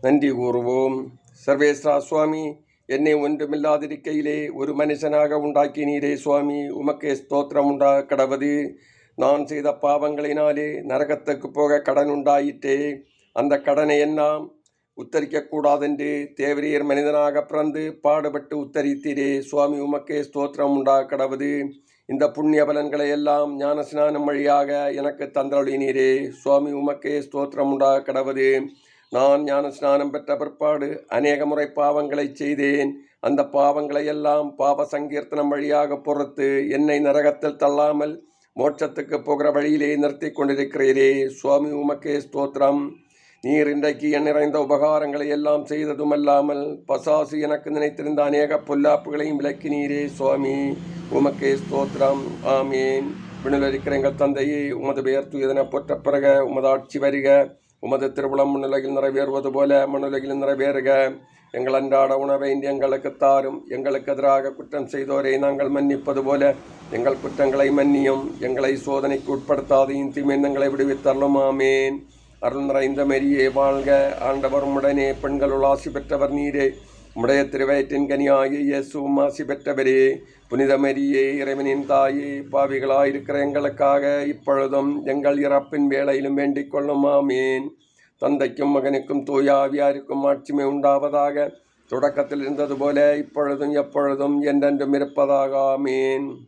நன்றி கூறுவோம். சர்வேஸ்வரா சுவாமி, என்னை ஒன்றுமில்லாதிருக்கையிலே ஒரு மனுஷனாக உண்டாக்கினீரே சுவாமி, உமக்கே ஸ்தோத்திரம் உண்டாக கடவது. நான் செய்த பாவங்களினாலே நரகத்துக்கு போக கடன் உண்டாயிற்றே. அந்த கடனை எல்லாம் உத்தரிக்கக்கூடாதென்று தேவரீர் மனிதனாக பிறந்து பாடுபட்டு உத்தரித்தீரே சுவாமி, உமக்கே ஸ்தோத்திரம் உண்டாக கடவது. இந்த புண்ணிய பலன்களை எல்லாம் ஞான ஸ்நானம் வழியாக எனக்கு தந்தருளினீரே சுவாமி, உமக்கே ஸ்தோத்திரம் உண்டாக கடவது. நான் ஞான ஸ்நானம் பெற்ற பிற்பாடு அநேக முறை பாவங்களை செய்தேன். அந்த பாவங்களை எல்லாம் பாப சங்கீர்த்தனம் வழியாக பொறுத்து என்னை நரகத்தில் தள்ளாமல் மோட்சத்துக்கு போகிற வழியிலே நிறுத்தி கொண்டிருக்கிறீரே சுவாமி, உமக்கே ஸ்தோத்திரம். நீர் இன்றைக்கு என் நிறைந்த உபகாரங்களை எல்லாம் செய்ததுமல்லாமல் பசாசு எனக்கு நினைத்திருந்த அநேக பொல்லாப்புகளையும் விளக்கினீரே சுவாமி, உமக்கே ஸ்தோத்திரம். ஆமீன். விண்ணுலகிற எங்கள் தந்தையே, உமது பெயர் தூயதென போற்ற பிறக, உமது ஆட்சி வருக. உமது திருவுளம் மண்ணுலகில் நிறைவேறுவது போல மண்ணுலகில் நிறைவேறுக. எங்கள் அன்றாட உணவை எங்களுக்கு தாரும். எங்களுக்கு எதிராக குற்றம் செய்தோரை நாங்கள் மன்னிப்பது போல எங்கள் குற்றங்களை மன்னியும். எங்களை சோதனைக்கு உட்படுத்தாதையும் தீமைந்தங்களை விடுவித்தரலும். ஆமேன். அருள் நிறைந்த மரியே வாழ்க, ஆண்டவர் உடனே பெண்களுள் ஆசி பெற்றவர் நீரே. உடைய திருவயிற்றின் கனியாகிய இயேசுவும் ஆசி பெற்றவரே. புனித மரியே, இறைவனின் தாயே, பாவிகளாயிருக்கிற எங்களுக்காக இப்பொழுதும் எங்கள் இறப்பின் வேளையிலும் வேண்டிக் கொள்ளும். ஆமேன். தந்தைக்கும் மகனுக்கும் தூய ஆவியாருக்கும் ஆட்சிமை உண்டாவதாக. தொடக்கத்தில் இருந்தது போல இப்பொழுதும் எப்பொழுதும் என்றென்றும் இருப்பதாக. ஆமேன்.